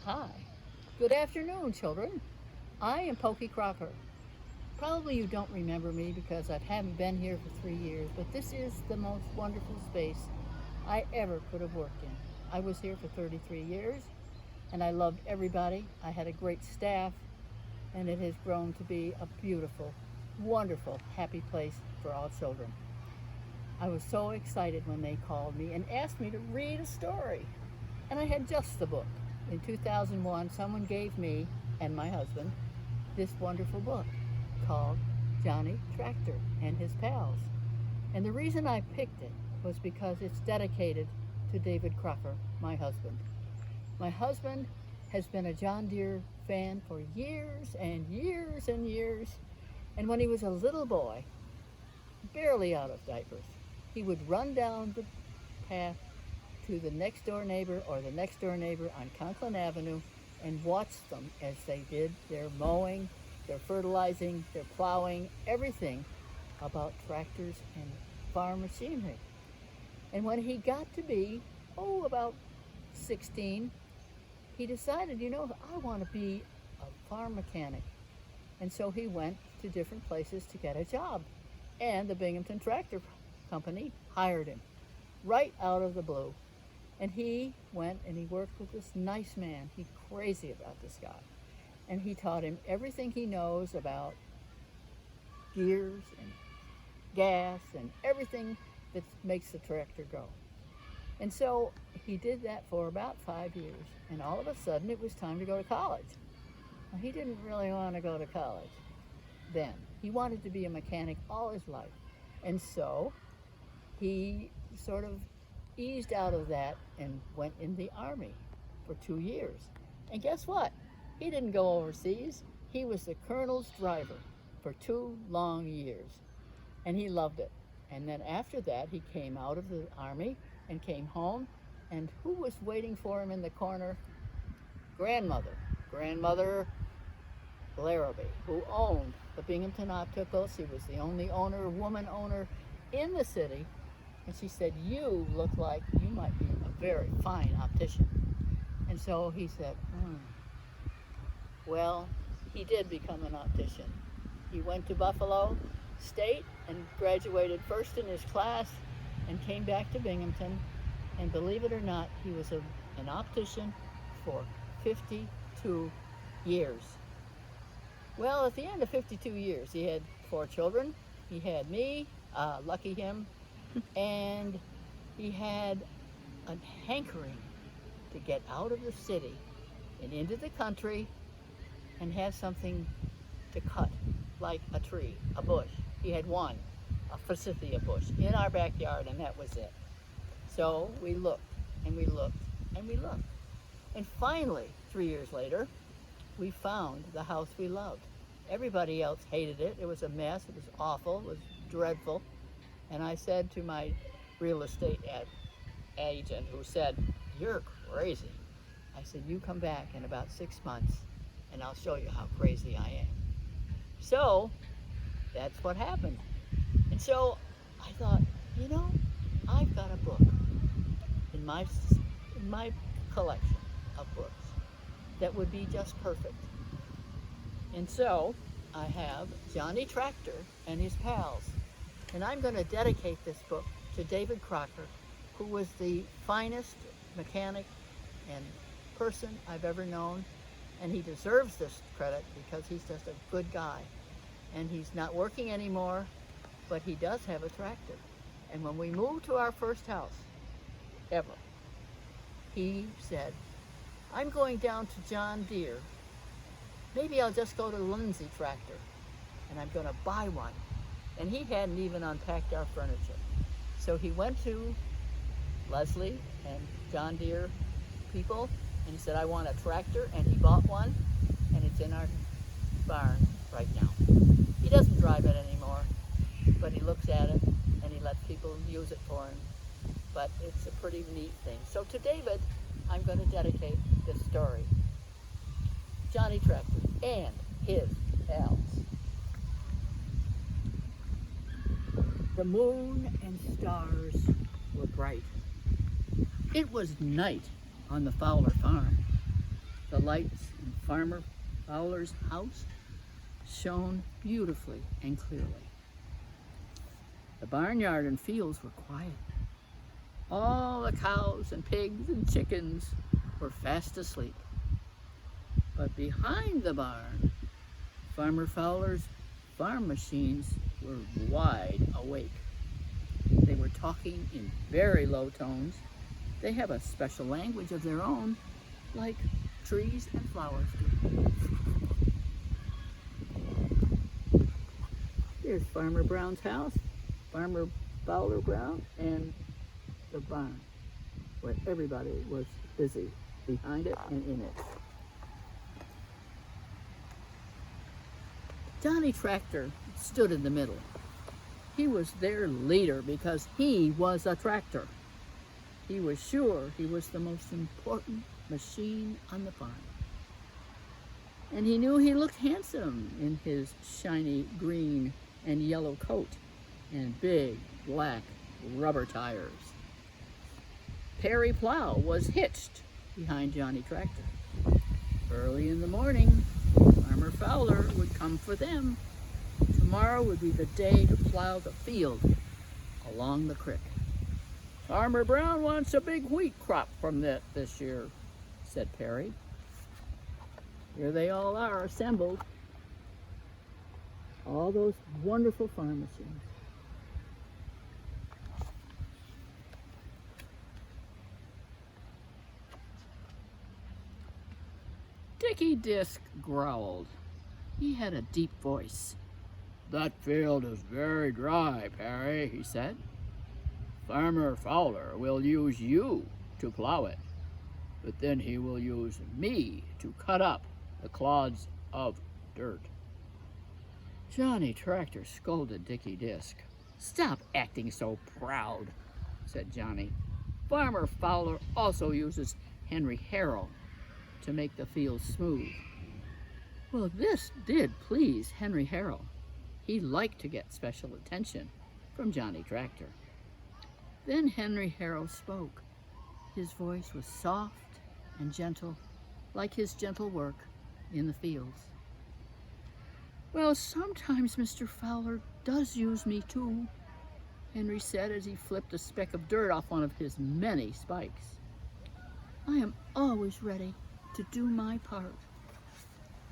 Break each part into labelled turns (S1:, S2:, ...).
S1: Hi. Good afternoon, children. I am Pokey Crocker. Probably you don't remember me because I haven't been here for 3 years, but this is the most wonderful space I ever could have worked in. I was here for 33 years, and I loved everybody. I had a great staff, and it has grown to be a beautiful, wonderful, happy place for all children. I was so excited when they called me and asked me to read a story, and I had just the book. In 2001, someone gave me and my husband this wonderful book called Johnny Tractor and His Pals. And the reason I picked it was because it's dedicated to David Crocker, my husband. My husband has been a John Deere fan for years and years and years. And when he was a little boy, barely out of diapers, he would run down the path to the next door neighbor or the next door neighbor on Conklin Avenue and watch them as they did their mowing, their fertilizing, their plowing, everything about tractors and farm machinery. And when he got to be, about 16, he decided, I want to be a farm mechanic. And so he went to different places to get a job. And the Binghamton Tractor Company hired him right out of the blue. And he went and he worked with this nice man. He's crazy about this guy. And he taught him everything he knows about gears and gas and everything that makes the tractor go. And so he did that for about 5 years. And all of a sudden it was time to go to college. Well, he didn't really want to go to college then. He wanted to be a mechanic all his life. And so he sort of eased out of that and went in the Army for 2 years. And guess what? He didn't go overseas. He was the colonel's driver for 2 long years. And he loved it. And then after that, he came out of the Army and came home. And who was waiting for him in the corner? Grandmother Larrabee, who owned the Binghamton Opticals. She was the only woman owner in the city. And she said, "You look like you might be a very fine optician." And so he said, Well, he did become an optician. He went to Buffalo State and graduated first in his class and came back to Binghamton. And believe it or not, he was an optician for 52 years. Well, at the end of 52 years, he had 4 children. He had me, lucky him, and he had a hankering to get out of the city and into the country and have something to cut, like a tree, a bush. He had one, a forsythia bush, in our backyard, and that was it. So we looked, and we looked, and we looked. And finally, 3 years later, we found the house we loved. Everybody else hated it. It was a mess. It was awful. It was dreadful. And I said to my real estate agent, who said, "You're crazy." I said, "You come back in about 6 months and I'll show you how crazy I am." So that's what happened. And so I thought, I've got a book in my collection of books that would be just perfect. And so I have Johnny Tractor and His Pals. And I'm going to dedicate this book to David Crocker, who was the finest mechanic and person I've ever known. And he deserves this credit because he's just a good guy. And he's not working anymore, but he does have a tractor. And when we moved to our first house ever, he said, "I'm going down to John Deere. Maybe I'll just go to Lindsay Tractor and I'm going to buy one." And he hadn't even unpacked our furniture. So he went to Leslie and John Deere people and he said, "I want a tractor," and he bought one, and it's in our barn right now. He doesn't drive it anymore, but he looks at it and he lets people use it for him. But it's a pretty neat thing. So to David, I'm going to dedicate this story. Johnny Tractor and His Pals. The moon and stars were bright. It was night on the Fowler farm. The lights in Farmer Fowler's house shone beautifully and clearly. The barnyard and fields were quiet. All the cows and pigs and chickens were fast asleep. But behind the barn, Farmer Fowler's farm machines were wide awake. They were talking in very low tones. They have a special language of their own, like trees and flowers do. Here's Farmer Brown's house, Farmer Fowler Brown, and the barn, where everybody was busy behind it and in it. Johnny Tractor stood in the middle. He was their leader because he was a tractor. He was sure he was the most important machine on the farm. And he knew he looked handsome in his shiny green and yellow coat and big black rubber tires. Perry Plow was hitched behind Johnny Tractor. Early in the morning, Farmer Fowler would come for them. Tomorrow would be the day to plow the field along the creek. Farmer Brown wants a big wheat crop from that this year, said Perry. Here they all are assembled. All those wonderful farm machines. Dickie Disk growled. He had a deep voice. "That field is very dry, Perry," he said. "Farmer Fowler will use you to plow it, but then he will use me to cut up the clods of dirt." Johnny Tractor scolded Dickie Disk. "Stop acting so proud," said Johnny. "Farmer Fowler also uses Henry Harrow to make the field smooth." Well, this did please Henry Harrow. He liked to get special attention from Johnny Tractor. Then Henry Harrow spoke. His voice was soft and gentle, like his gentle work in the fields. "Well, sometimes Mr. Fowler does use me too," Henry said as he flipped a speck of dirt off one of his many spikes. "I am always ready to do my part."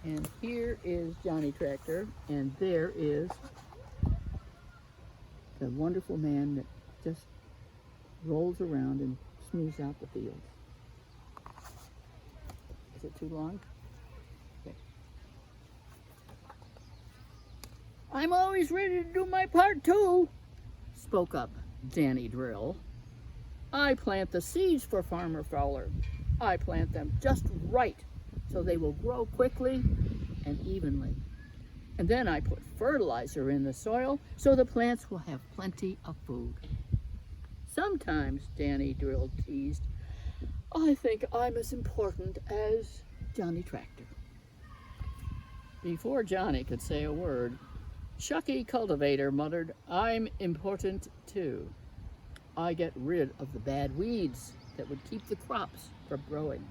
S1: And here is Johnny Tractor, and there is the wonderful man that just rolls around and smooths out the fields. Is it too long? Okay. "I'm always ready to do my part too," spoke up Danny Drill. "I plant the seeds for Farmer Fowler. I plant them just right so they will grow quickly and evenly. And then I put fertilizer in the soil so the plants will have plenty of food." "Sometimes," Danny Drill teased, "I think I'm as important as Johnny Tractor." Before Johnny could say a word, Chucky Cultivator muttered, "I'm important too. I get rid of the bad weeds that would keep the crops from growing.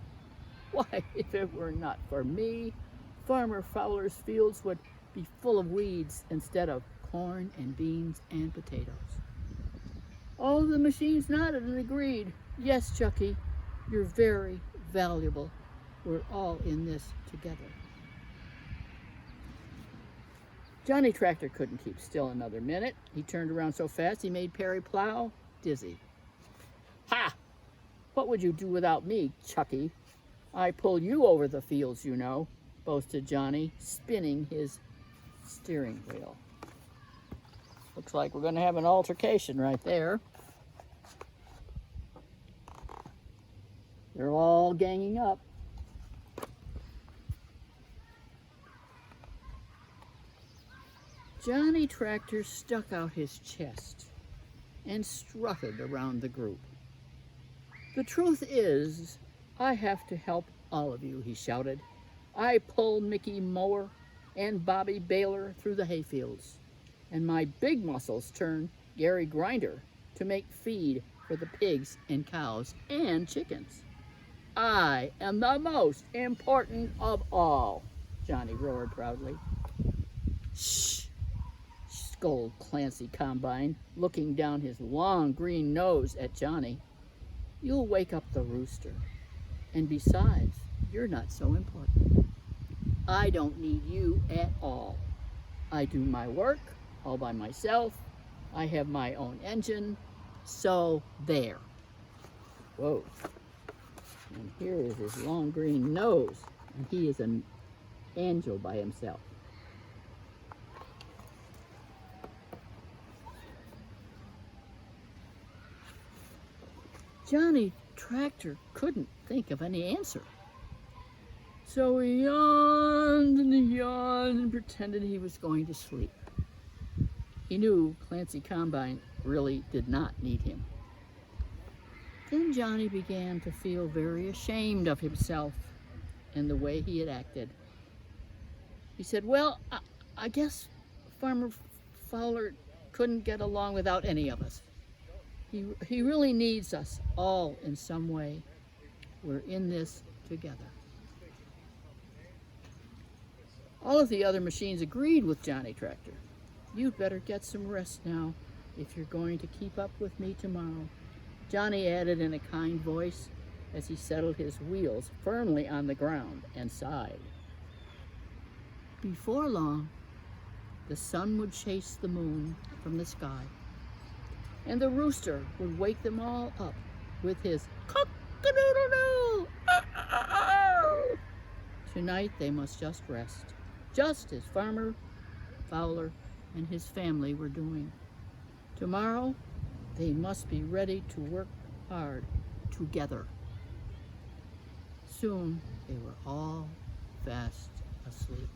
S1: Why, if it were not for me, Farmer Fowler's fields would be full of weeds instead of corn and beans and potatoes." All the machines nodded and agreed. "Yes, Chucky, you're very valuable. We're all in this together." Johnny Tractor couldn't keep still another minute. He turned around so fast he made Perry Plow dizzy. "Ha! What would you do without me, Chucky? I pull you over the fields, you know," boasted Johnny, spinning his steering wheel. Looks like we're going to have an altercation right there. They're all ganging up. Johnny Tractor stuck out his chest and strutted around the group. "The truth is, I have to help all of you," he shouted. "I pull Mickey Mower and Bobby Baylor through the hayfields, and my big muscles turn Gary Grinder to make feed for the pigs and cows and chickens. I am the most important of all, Johnny roared proudly. Shh, scolded Clancy Combine, looking down his long green nose at Johnny. You'll wake up the rooster. And besides, you're not so important. I don't need you at all. I do my work all by myself. I have my own engine. So there. Whoa. And here is his long green nose. And he is an angel by himself. Johnny Tractor couldn't think of any answer. So he yawned and pretended he was going to sleep. He knew Clancy Combine really did not need him. Then Johnny began to feel very ashamed of himself and the way he had acted. He said, well, I guess Farmer Fowler couldn't get along without any of us. He really needs us all in some way. We're in this together. All of the other machines agreed with Johnny Tractor. You'd better get some rest now if you're going to keep up with me tomorrow, Johnny added in a kind voice as he settled his wheels firmly on the ground and sighed. Before long, the sun would chase the moon from the sky, and the rooster would wake them all up with his cock-a-doodle-doo. Tonight they must just rest, just as Farmer Fowler and his family were doing. Tomorrow they must be ready to work hard together. Soon they were all fast asleep.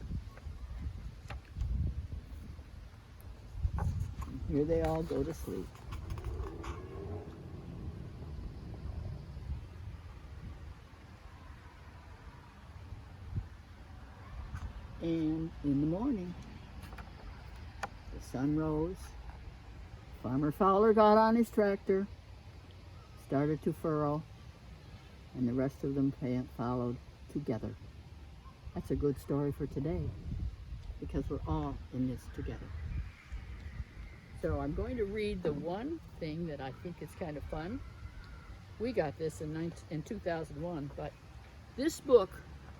S1: And here they all go to sleep. And in the morning, the sun rose. Farmer Fowler got on his tractor, started to furrow, and the rest of them followed together. That's a good story for today, because we're all in this together. So I'm going to read the one thing that I think is kind of fun. We got this in 2001, but this book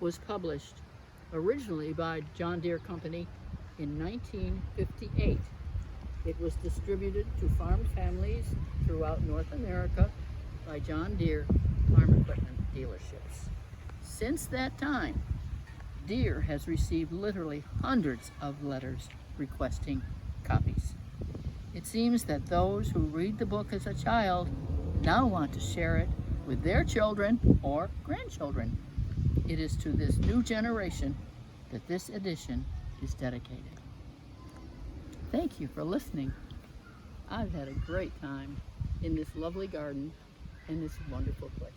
S1: was published originally by John Deere Company in 1958. It was distributed to farm families throughout North America by John Deere farm equipment dealerships. Since that time, Deere has received literally hundreds of letters requesting copies. It seems that those who read the book as a child now want to share it with their children or grandchildren. It is to this new generation that this edition is dedicated. Thank you for listening. I've had a great time in this lovely garden in this wonderful place.